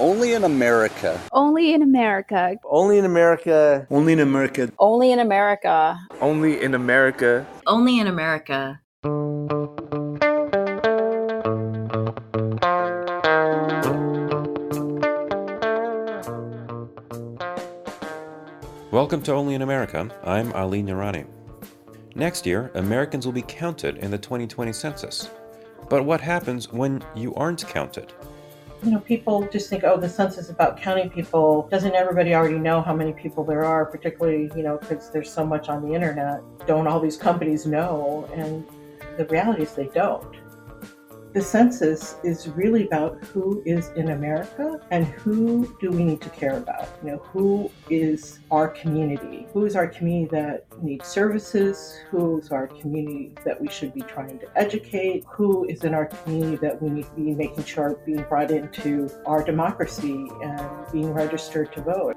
Only in America. Only in America. Only in America. Only in America. Only in America. Only in America. Only in America. Welcome to Only in America. I'm Ali Nirani. Next year, Americans will be counted in the 2020 census. But what happens when you aren't counted? People just think, the census is about counting people. Doesn't everybody already know how many people there are, particularly, because there's so much on the internet? Don't all these companies know? And the reality is they don't. The census is really about who is in America and who do we need to care about. Who is our community? Who is our community that needs services? Who is our community that we should be trying to educate? Who is in our community that we need to be making sure being brought into our democracy and being registered to vote?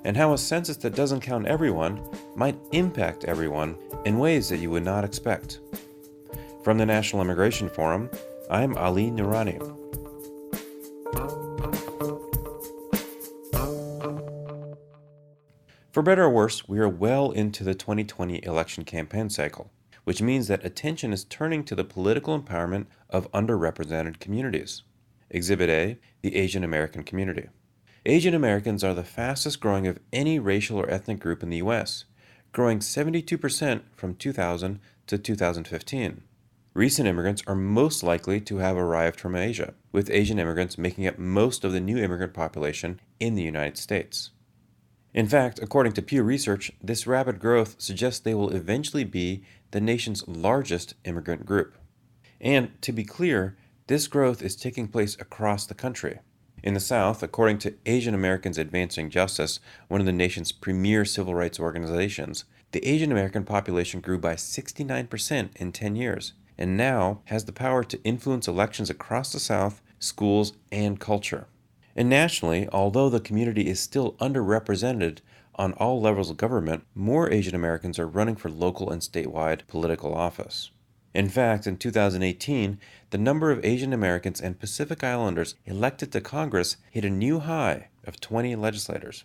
And how a census that doesn't count everyone might impact everyone in ways that you would not expect. From the National Immigration Forum, I'm Ali Nirani. For better or worse, we are well into the 2020 election campaign cycle, which means that attention is turning to the political empowerment of underrepresented communities. Exhibit A, the Asian American community. Asian Americans are the fastest growing of any racial or ethnic group in the U.S., growing 72% from 2000 to 2015. Recent immigrants are most likely to have arrived from Asia, with Asian immigrants making up most of the new immigrant population in the United States. In fact, according to Pew Research, this rapid growth suggests they will eventually be the nation's largest immigrant group. And to be clear, this growth is taking place across the country. In the South, according to Asian Americans Advancing Justice, one of the nation's premier civil rights organizations, the Asian American population grew by 69% in 10 years. And now has the power to influence elections across the South, schools, and culture. And nationally, although the community is still underrepresented on all levels of government, more Asian Americans are running for local and statewide political office. In fact, in 2018, the number of Asian Americans and Pacific Islanders elected to Congress hit a new high of 20 legislators.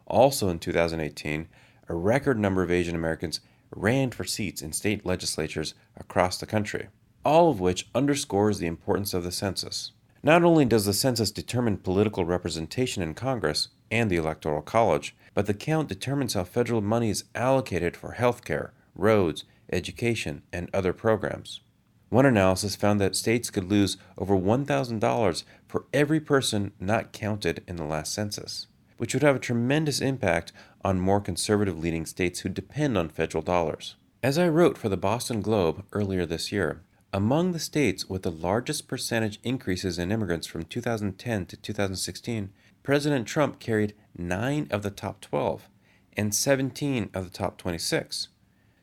Also in 2018, a record number of Asian Americans ran for seats in state legislatures across the country, all of which underscores the importance of the census. Not only does the census determine political representation in Congress and the Electoral College, but the count determines how federal money is allocated for healthcare, roads, education, and other programs. One analysis found that states could lose over $1,000 for every person not counted in the last census, which would have a tremendous impact on more conservative-leaning states who depend on federal dollars. As I wrote for the Boston Globe earlier this year, among the states with the largest percentage increases in immigrants from 2010 to 2016, President Trump carried 9 of the top 12 and 17 of the top 26.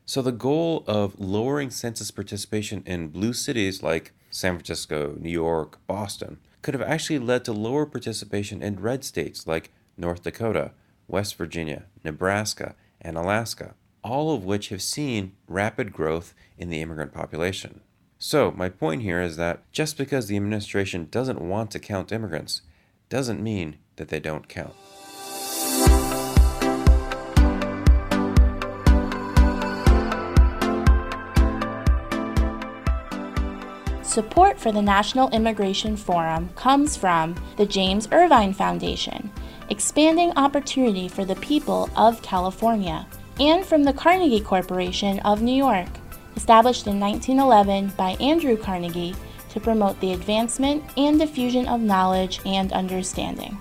So the goal of lowering census participation in blue cities like San Francisco, New York, Boston could have actually led to lower participation in red states like North Dakota, West Virginia, Nebraska, and Alaska, all of which have seen rapid growth in the immigrant population. So my point here is that just because the administration doesn't want to count immigrants doesn't mean that they don't count. Support for the National Immigration Forum comes from the James Irvine Foundation, expanding opportunity for the people of California, and from the Carnegie Corporation of New York, established in 1911 by Andrew Carnegie to promote the advancement and diffusion of knowledge and understanding.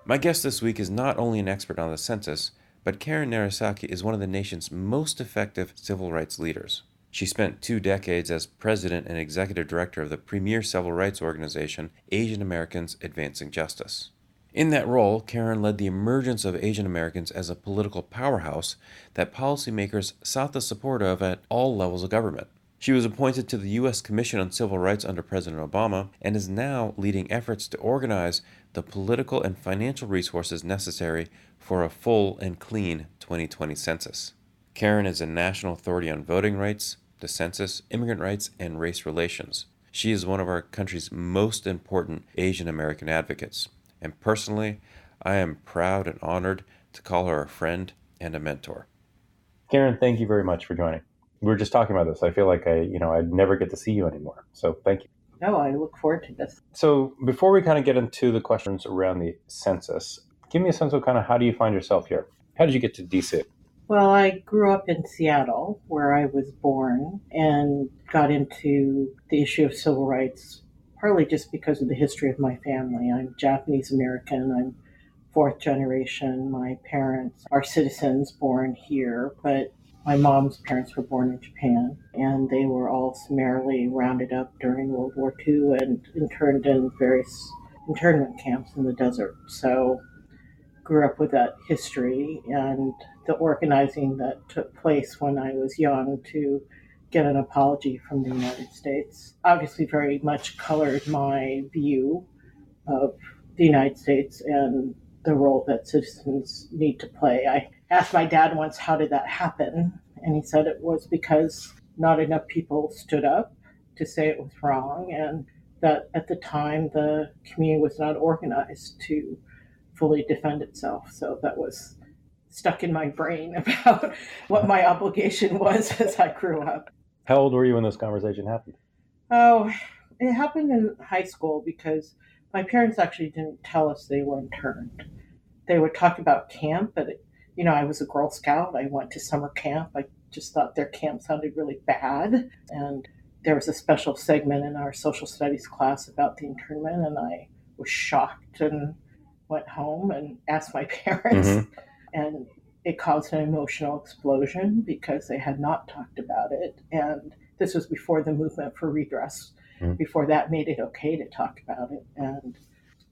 My guest this week is not only an expert on the census, but Karen Narasaki is one of the nation's most effective civil rights leaders. She spent 2 decades as president and executive director of the premier civil rights organization, Asian Americans Advancing Justice. In that role, Karen led the emergence of Asian Americans as a political powerhouse that policymakers sought the support of at all levels of government. She was appointed to the U.S. Commission on Civil Rights under President Obama and is now leading efforts to organize the political and financial resources necessary for a full and clean 2020 census. Karen is a national authority on voting rights, the census, immigrant rights, and race relations. She is one of our country's most important Asian American advocates, and personally, I am proud and honored to call her a friend and a mentor. Karen, thank you very much for joining. We were just talking about this. I feel like I'd never get to see you anymore. So thank you. No, I look forward to this. So before we kind of get into the questions around the census, give me a sense of kind of how do you find yourself here? How did you get to DC? Well, I grew up in Seattle, where I was born, and got into the issue of civil rights partly just because of the history of my family. I'm Japanese American. I'm fourth generation. My parents are citizens born here, but my mom's parents were born in Japan, and they were all summarily rounded up during World War II and interned in various internment camps in the desert. So grew up with that history and the organizing that took place when I was young to get an apology from the United States obviously very much colored my view of the United States and the role that citizens need to play. I asked my dad once, how did that happen? And he said it was because not enough people stood up to say it was wrong, and that at the time the community was not organized to fully defend itself. So that was stuck in my brain about what my obligation was as I grew up. How old were you when this conversation happened? Oh, it happened in high school because my parents actually didn't tell us they were interned. They would talk about camp, but I was a Girl Scout. I went to summer camp. I just thought their camp sounded really bad. And there was a special segment in our social studies class about the internment, and I was shocked and went home and asked my parents. Mm-hmm. And it caused an emotional explosion because they had not talked about it. And this was before the movement for redress. Mm-hmm. Before that made it okay to talk about it. And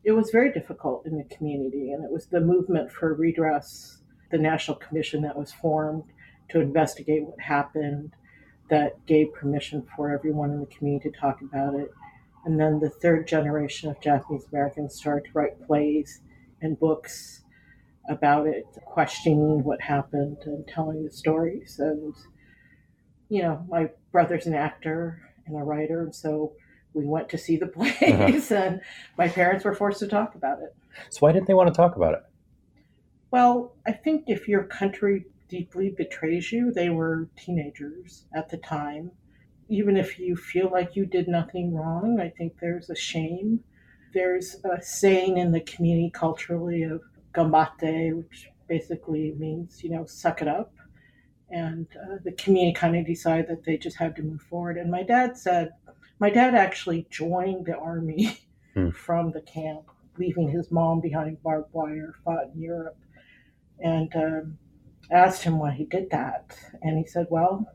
it was very difficult in the community. And it was the movement for redress, the national commission that was formed to investigate what happened, that gave permission for everyone in the community to talk about it. And then the third generation of Japanese Americans started to write plays and books about it, questioning what happened and telling the stories. And, my brother's an actor and a writer, and so we went to see the plays, and my parents were forced to talk about it. So why didn't they want to talk about it? Well, I think if your country deeply betrays you, they were teenagers at the time. Even if you feel like you did nothing wrong, I think there's a shame. There's a saying in the community culturally of gambate, which basically means, suck it up. And the community kind of decided that they just had to move forward. And my dad actually joined the army from the camp, leaving his mom behind barbed wire, fought in Europe. And asked him why he did that. And he said, well,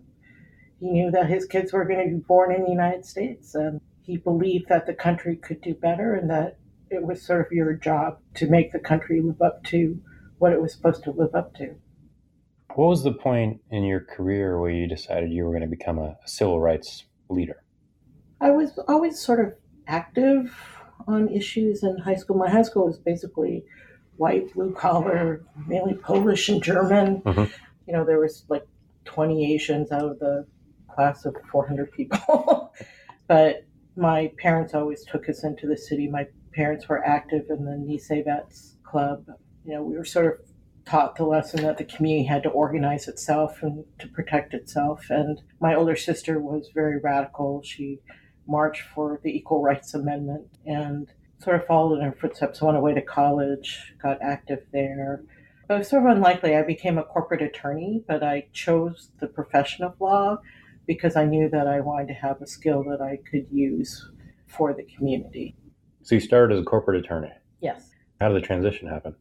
he knew that his kids were going to be born in the United States. And he believed that the country could do better and that it was sort of your job to make the country live up to what it was supposed to live up to. What was the point in your career where you decided you were going to become a civil rights leader? I was always sort of active on issues in high school. My high school was basically white, blue collar, mainly Polish and German. Mm-hmm. There was like 20 Asians out of the class of 400 people. But my parents always took us into the city. My parents were active in the Nisei Vets Club. We were sort of taught the lesson that the community had to organize itself and to protect itself. And my older sister was very radical. She marched for the Equal Rights Amendment and sort of followed in her footsteps, went away to college, got active there. It was sort of unlikely. I became a corporate attorney, but I chose the profession of law because I knew that I wanted to have a skill that I could use for the community. So you started as a corporate attorney? Yes. How did the transition happen?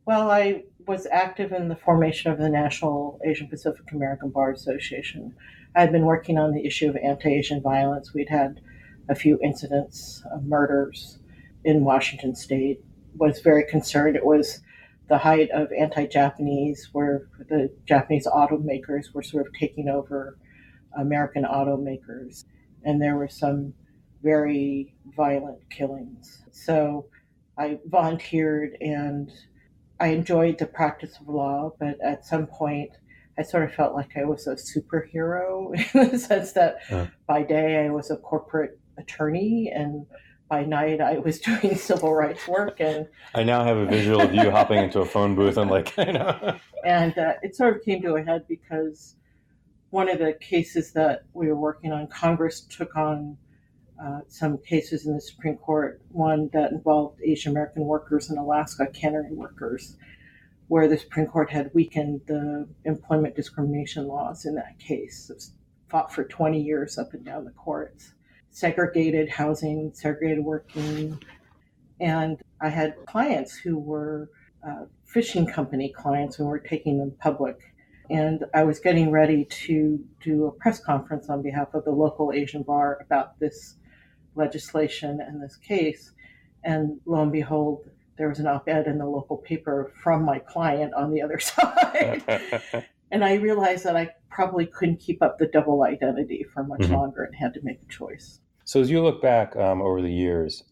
Well, I was active in the formation of the National Asian Pacific American Bar Association. I had been working on the issue of anti-Asian violence. We'd had a few incidents of murders in Washington State. Was very concerned. It was the height of anti-Japanese, where the Japanese automakers were sort of taking over American automakers. And there were some very violent killings. So I volunteered, and I enjoyed the practice of law, but at some point I sort of felt like I was a superhero in the sense that by day I was a corporate attorney and by night I was doing civil rights work. And I now have a visual of you hopping into a phone booth and And it sort of came to a head because one of the cases that we were working on, Congress took on some cases in the Supreme Court, one that involved Asian American workers in Alaska, cannery workers, where the Supreme Court had weakened the employment discrimination laws in that case. It was fought for 20 years up and down the courts. Segregated housing, segregated working. And I had clients who were fishing company clients who were taking them public. And I was getting ready to do a press conference on behalf of the local Asian bar about this legislation and this case. And lo and behold, there was an op-ed in the local paper from my client on the other side. And I realized that I probably couldn't keep up the double identity for much longer and had to make a choice. So as you look back over the years,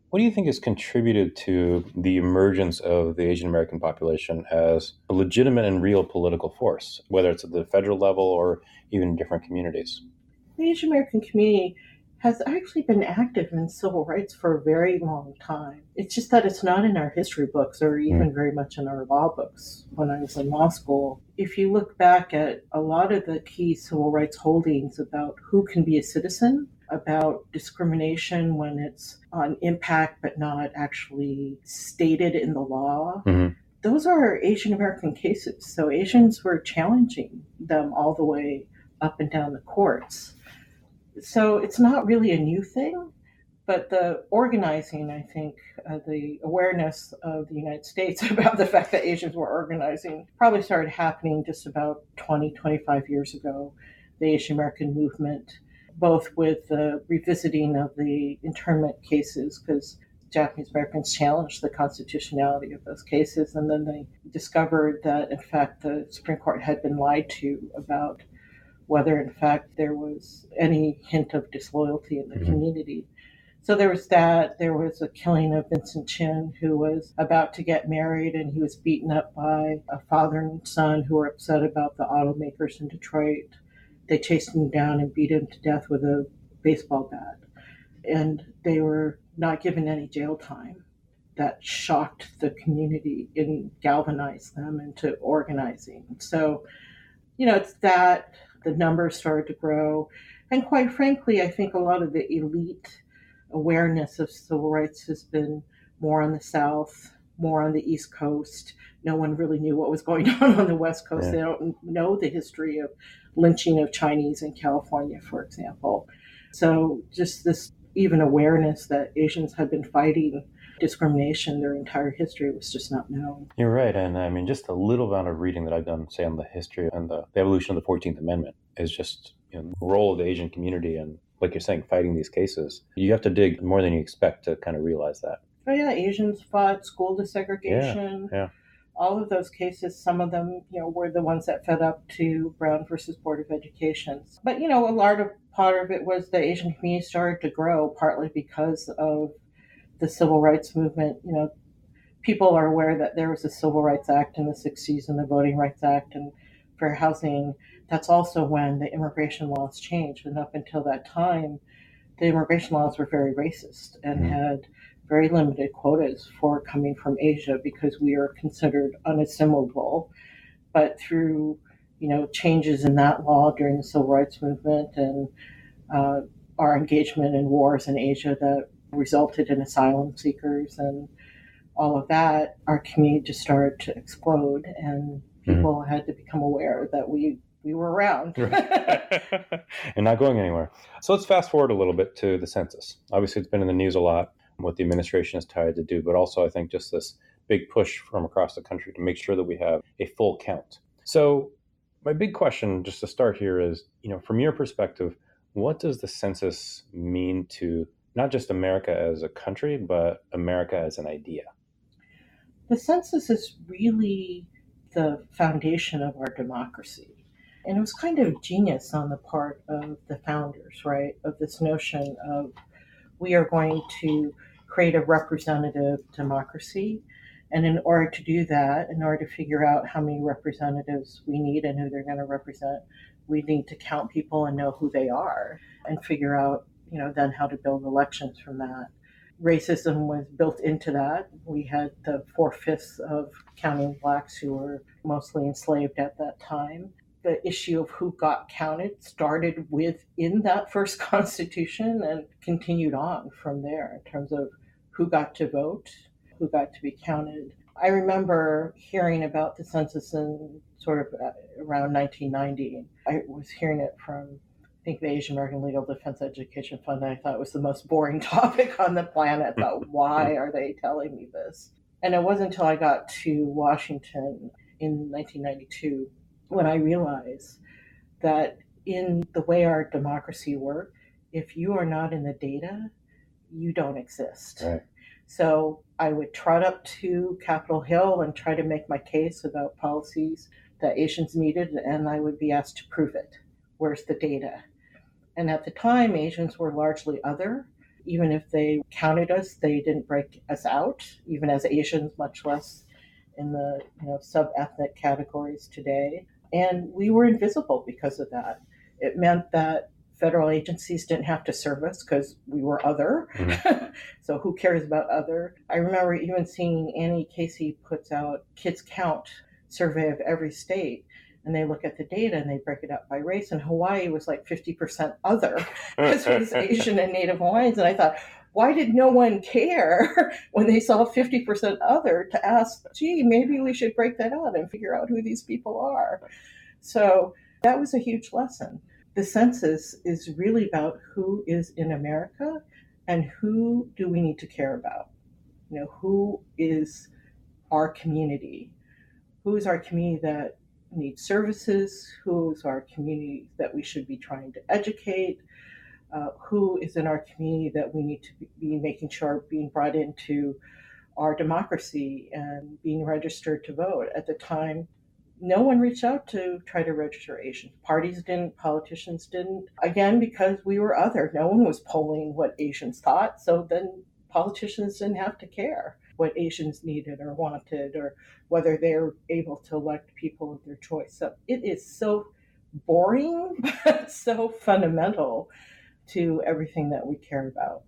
what do you think has contributed to the emergence of the Asian American population as a legitimate and real political force, whether it's at the federal level or even in different communities? The Asian American community has actually been active in civil rights for a very long time. It's just that it's not in our history books or even very much in our law books. When I was in law school, if you look back at a lot of the key civil rights holdings about who can be a citizen, about discrimination when it's on impact but not actually stated in the law, those are Asian American cases. So Asians were challenging them all the way up and down the courts. So it's not really a new thing, but the organizing, I think, the awareness of the United States about the fact that Asians were organizing probably started happening just about 20, 25 years ago, the Asian American movement, both with the revisiting of the internment cases, because Japanese Americans challenged the constitutionality of those cases, and then they discovered that, in fact, the Supreme Court had been lied to about whether, in fact, there was any hint of disloyalty in the community. So there was that. There was a killing of Vincent Chin, who was about to get married, and he was beaten up by a father and son who were upset about the automakers in Detroit. They chased him down and beat him to death with a baseball bat. And they were not given any jail time. That shocked the community and galvanized them into organizing. So, it's that. The numbers started to grow. And quite frankly, I think a lot of the elite awareness of civil rights has been more on the South, more on the East Coast. No one really knew what was going on the West Coast. Yeah. They don't know the history of lynching of Chinese in California, for example. So just this even awareness that Asians had been fighting discrimination their entire history was just not known. You're right. And I mean, just a little amount of reading that I've done, say, on the history and the evolution of the 14th Amendment is just the role of the Asian community and, like you're saying, fighting these cases. You have to dig more than you expect to kind of realize that. Oh, yeah. Asians fought school desegregation. Yeah. All of those cases, some of them, were the ones that fed up to Brown versus Board of Education. But, a large part of it was the Asian community started to grow, partly because of the civil rights movement. People are aware that there was a Civil Rights Act in the 60s and the Voting Rights Act and fair housing. That's also when the immigration laws changed. And up until that time, the immigration laws were very racist and had very limited quotas for coming from Asia because we are considered unassimilable. But through, changes in that law during the Civil Rights Movement and our engagement in wars in Asia that resulted in asylum seekers and all of that, our community just started to explode and people had to become aware that we were around. And not going anywhere. So let's fast forward a little bit to the census. Obviously, it's been in the news a lot, what the administration is tried to do, but also I think just this big push from across the country to make sure that we have a full count. So my big question just to start here is, from your perspective, what does the census mean to not just America as a country, but America as an idea? The census is really the foundation of our democracy. And it was kind of genius on the part of the founders, right, of this notion of we are going to create a representative democracy And in order to do that, in order to figure out how many representatives we need and who they're going to represent, we need to count people and know who they are and figure out, then how to build elections from that. Racism was built into that. We had the 4/5 of counting blacks who were mostly enslaved at that time. The issue of who got counted started within that first constitution and continued on from there in terms of who got to vote, who got to be counted. I remember hearing about the census in sort of around 1990. I was hearing it from, I think, the Asian American Legal Defense Education Fund. And I thought it was the most boring topic on the planet. I thought, why are they telling me this? And it wasn't until I got to Washington in 1992 when I realized that in the way our democracy works, if you are not in the data, you don't exist. Right. So I would trot up to Capitol Hill and try to make my case about policies that Asians needed, and I would be asked to prove it. Where's the data? And at the time, Asians were largely other. Even if they counted us, they didn't break us out, even as Asians, much less in the sub-ethnic categories today. And we were invisible because of that. It meant that federal agencies didn't have to serve us because we were other. Mm-hmm. So who cares about other? I remember even seeing Annie Casey puts out Kids Count survey of every state. And they look at the data and they break it up by race. And Hawaii was like 50% other because it was Asian and Native Hawaiians. And I thought, why did no one care when they saw 50% other to ask, gee, maybe we should break that out and figure out who these people are. So that was a huge lesson. The census is really about who is in America and who do we need to care about. Who is our community? Who is our community that needs services? Who's our community that we should be trying to educate? Who is in our community that we need to be making sure being brought into our democracy and being registered to vote? At the time, no one reached out to try to register Asians. Parties didn't, politicians didn't. Again, because we were other. No one was polling what Asians thought, so then politicians didn't have to care what Asians needed or wanted or whether they're able to elect people of their choice. So it is so boring, but so fundamental to everything that we care about.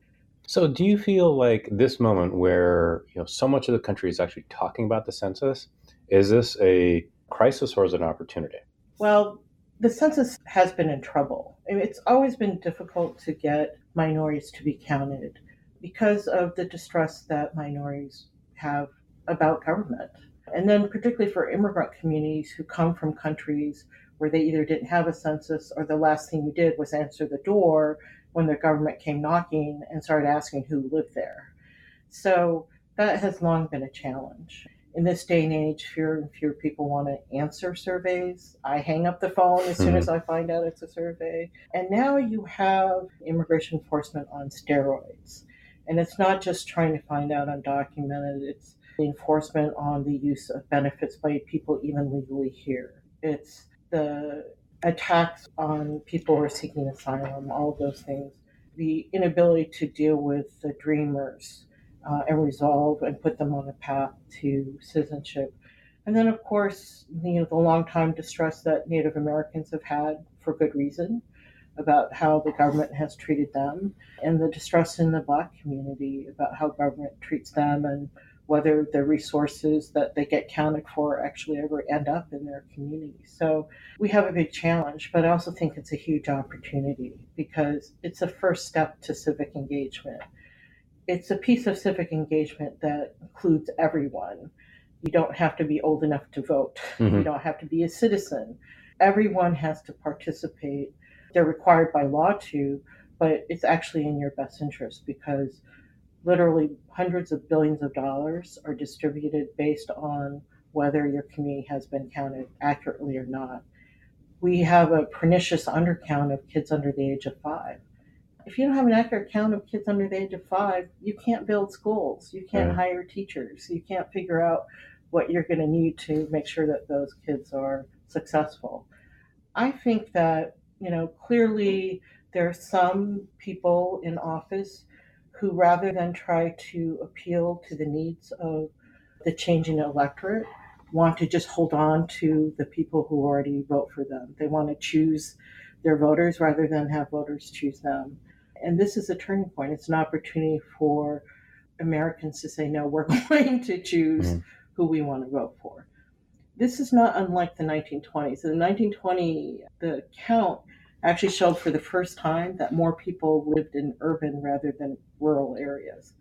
So do you feel like this moment where so much of the country is actually talking about the census, is this a crisis or is it an opportunity? Well, the census has been in trouble. It's always been difficult to get minorities to be counted because of the distrust that minorities have about government. And then particularly for immigrant communities who come from countries where they either didn't have a census or the last thing we did was answer the door when the government came knocking and started asking who lived there. So that has long been a challenge. In this day and age, fewer and fewer people want to answer surveys. I hang up the phone as soon as I find out it's a survey. And now you have immigration enforcement on steroids. And it's not just trying to find out undocumented, it's the enforcement on the use of benefits by people even legally here. It's the attacks on people who are seeking asylum, all of those things. The inability to deal with the dreamers and resolve and put them on a path to citizenship. And then, of course, the long time distress that Native Americans have had for good reason about how the government has treated them, and the distress in the Black community about how government treats them and whether the resources that they get counted for actually ever end up in their community. So we have a big challenge, but I also think it's a huge opportunity because it's a first step to civic engagement. It's a piece of civic engagement that includes everyone. You don't have to be old enough to vote. Mm-hmm. You don't have to be a citizen. Everyone has to participate. They're required by law to, but it's actually in your best interest because literally hundreds of billions of dollars are distributed based on whether your community has been counted accurately or not. We have a pernicious undercount of kids under the age of 5. If you don't have an accurate count of kids under the age of 5, you can't build schools, you can't hire teachers, you can't figure out what you're going to need to make sure that those kids are successful. I think that, clearly there are some people in office who, rather than try to appeal to the needs of the changing electorate want to just hold on to the people who already vote for them. They want to choose their voters rather than have voters choose them. And this is a turning point. It's an opportunity for Americans to say, no, we're going to choose who we want to vote for. This is not unlike the 1920s. In the 1920, the count actually showed for the first time that more people lived in urban rather than rural areas.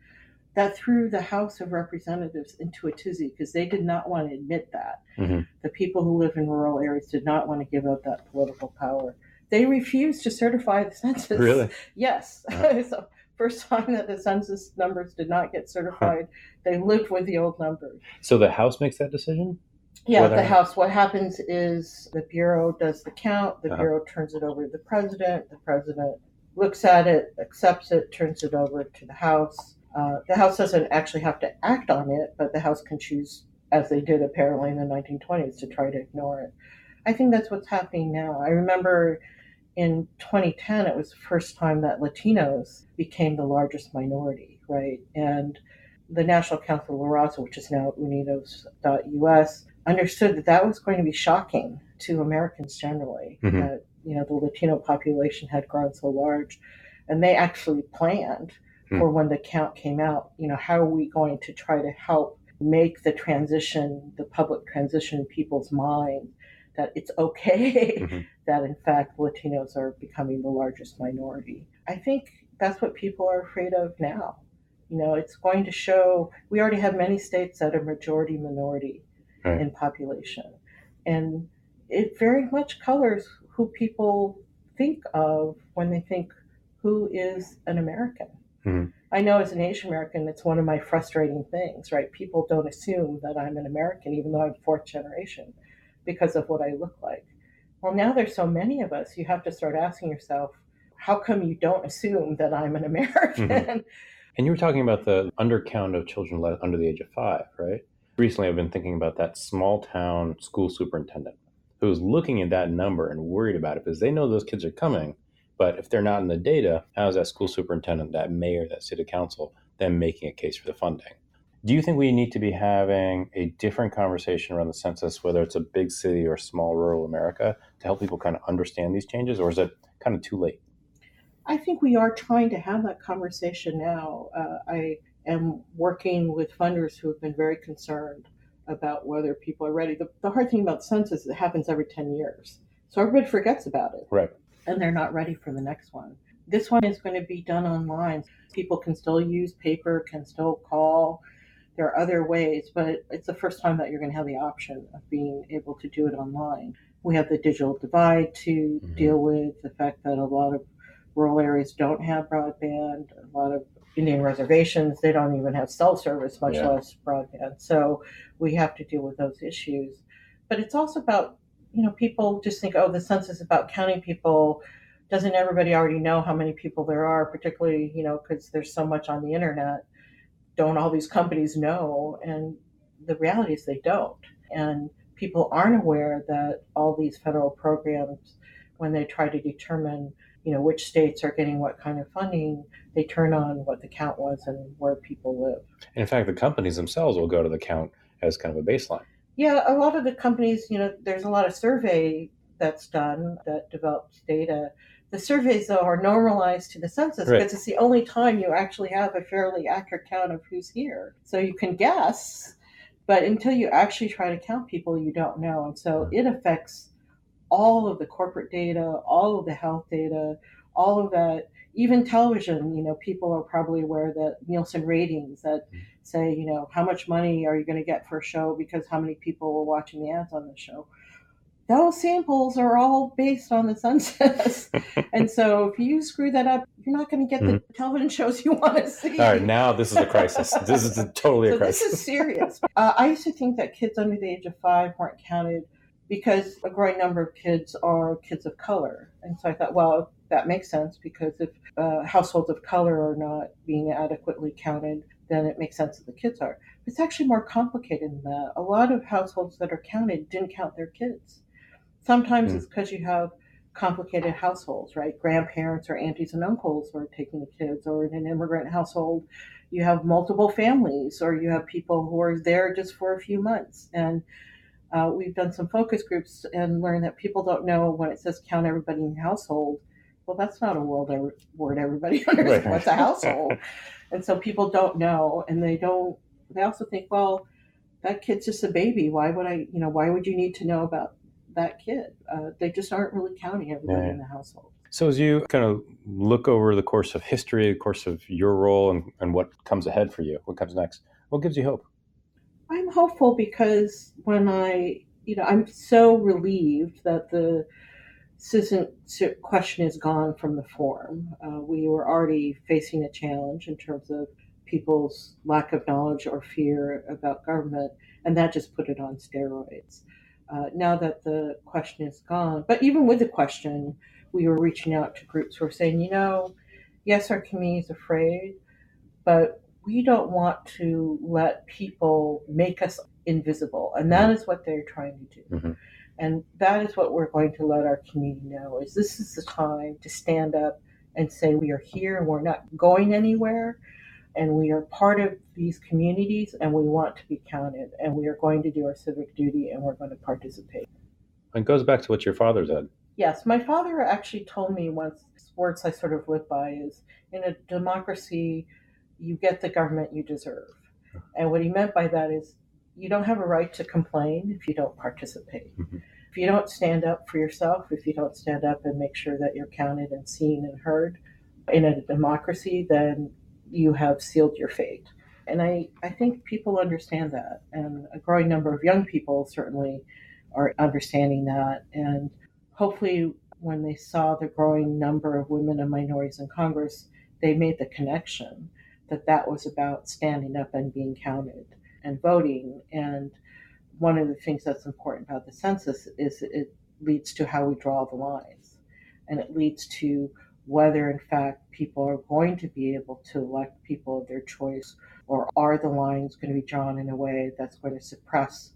That threw the House of Representatives into a tizzy because they did not want to admit that. The people who live in rural areas did not want to give up that political power. They refused to certify the census. Really? Yes. So first time that the census numbers did not get certified, they lived with the old numbers. So the House makes that decision? Yeah, the House. What happens is the Bureau does the count. The Bureau turns it over to the President. The President looks at it, accepts it, turns it over to the House. The House doesn't actually have to act on it, but the House can choose, as they did apparently in the 1920s, to try to ignore it. I think that's what's happening now. I remember in 2010, it was the first time that Latinos became the largest minority, right? And the National Council of Arasaka, which is now unidos.us, understood that that was going to be shocking to Americans generally, that, the Latino population had grown so large. And they actually planned for when the count came out, how are we going to try to help make the transition, the public transition in people's mind, that it's okay that in fact Latinos are becoming the largest minority. I think that's what people are afraid of now. It's going to show, we already have many states that are majority minority in population. And it very much colors who people think of when they think, who is an American? I know as an Asian American, it's one of my frustrating things, right? People don't assume that I'm an American, even though I'm fourth generation, because of what I look like. Well, now there's so many of us, you have to start asking yourself, how come you don't assume that I'm an American? And you were talking about the undercount of children under the age of 5, right? Recently, I've been thinking about that small town school superintendent who's looking at that number and worried about it because they know those kids are coming. But if they're not in the data, how is that school superintendent, that mayor, that city council, then making a case for the funding? Do you think we need to be having a different conversation around the census, whether it's a big city or small rural America, to help people kind of understand these changes, or is it kind of too late? I think we are trying to have that conversation now. I am working with funders who have been very concerned about whether people are ready. The hard thing about census is it happens every 10 years. So everybody forgets about it. Right. And they're not ready for the next one. This one is going to be done online. People can still use paper, can still call. There are other ways, but it's the first time that you're going to have the option of being able to do it online. We have the digital divide to deal with, the fact that a lot of rural areas don't have broadband, a lot of Indian reservations, they don't even have cell service, much less broadband. So we have to deal with those issues. But it's also about, people just think, the census is about counting people. Doesn't everybody already know how many people there are, particularly, because there's so much on the internet? Don't all these companies know? And the reality is they don't. And people aren't aware that all these federal programs, when they try to determine, which states are getting what kind of funding, they turn on what the count was and where people live. And in fact, the companies themselves will go to the count as kind of a baseline. Yeah, a lot of the companies, there's a lot of survey that's done that develops data. The surveys, though, are normalized to the census because it's the only time you actually have a fairly accurate count of who's here. So you can guess, but until you actually try to count people, you don't know. And so it affects all of the corporate data, all of the health data, all of that. Even television, people are probably aware that Nielsen ratings that say, how much money are you going to get for a show because how many people were watching the ads on the show. Those samples are all based on the census. And so if you screw that up, you're not going to get the television shows you want to see. All right, now this is a crisis. This is totally a crisis. This is serious. I used to think that kids under the age of 5 weren't counted because a growing number of kids are kids of color. And so I thought, well, that makes sense because if households of color are not being adequately counted, then it makes sense that the kids are. It's actually more complicated than that. A lot of households that are counted didn't count their kids. Sometimes it's because you have complicated households, right? Grandparents or aunties and uncles were taking the kids, or in an immigrant household, you have multiple families, or you have people who are there just for a few months. And we've done some focus groups and learned that people don't know when it says count everybody in your household. Well, that's not a word everybody understands. What's a household? And so people don't know, and they also think, well, that kid's just a baby. Why would you need to know about that kid? They just aren't really counting everybody in the household. So as you kind of look over the course of history, the course of your role and what comes ahead for you, what comes next, what gives you hope? I'm hopeful because when I'm so relieved that the citizen question is gone from the forum. We were already facing a challenge in terms of people's lack of knowledge or fear about government, and that just put it on steroids. Now that the question is gone, but even with the question, we were reaching out to groups who were saying, yes, our community is afraid, but we don't want to let people make us invisible. And that is what they're trying to do. Mm-hmm. And that is what we're going to let our community know, is this is the time to stand up and say we are here and we're not going anywhere. And we are part of these communities and we want to be counted. And we are going to do our civic duty and we're going to participate. It goes back to what your father said. Yes, my father actually told me once, words I sort of live by is, in a democracy, you get the government you deserve. And what he meant by that is, you don't have a right to complain if you don't participate. Mm-hmm. If you don't stand up for yourself, if you don't stand up and make sure that you're counted and seen and heard in a democracy, then you have sealed your fate. And I think people understand that. And a growing number of young people certainly are understanding that. And hopefully when they saw the growing number of women and minorities in Congress, they made the connection that was about standing up and being counted and voting. And one of the things that's important about the census is it leads to how we draw the lines. And it leads to whether, in fact, people are going to be able to elect people of their choice, or are the lines going to be drawn in a way that's going to suppress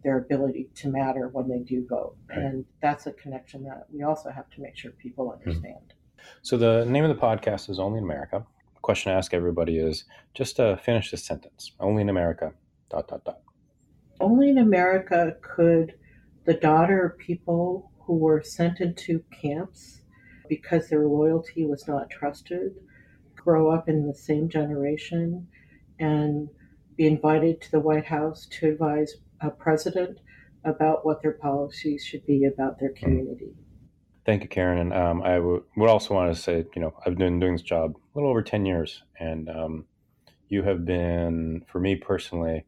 their ability to matter when they do vote. Right. And that's a connection that we also have to make sure people understand. So the name of the podcast is Only in America. The question I ask everybody is, just finish this sentence. Only in America, ... Only in America could the daughter of people who were sent into camps because their loyalty was not trusted grow up in the same generation and be invited to the White House to advise a president about what their policies should be about their community. Thank you, Karen. And I would also want to say, I've been doing this job a little over 10 years, and you have been, for me personally,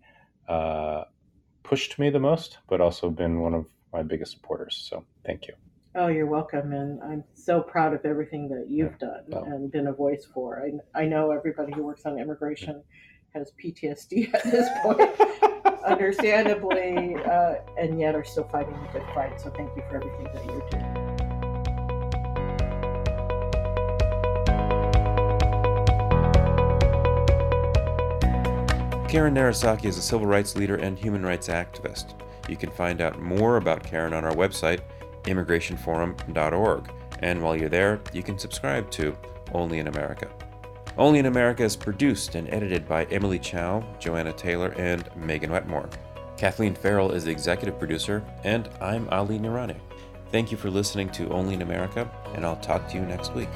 pushed me the most, but also been one of my biggest supporters. So thank you. Oh, you're welcome. And I'm so proud of everything that you've done and been a voice for. I know everybody who works on immigration has PTSD at this point, understandably, and yet are still fighting a good fight. So thank you for everything that you're doing. Karen Narasaki is a civil rights leader and human rights activist. You can find out more about Karen on our website, immigrationforum.org. And while you're there, you can subscribe to Only in America. Only in America is produced and edited by Emily Chow, Joanna Taylor, and Megan Wetmore. Kathleen Farrell is the executive producer, and I'm Ali Nirani. Thank you for listening to Only in America, and I'll talk to you next week.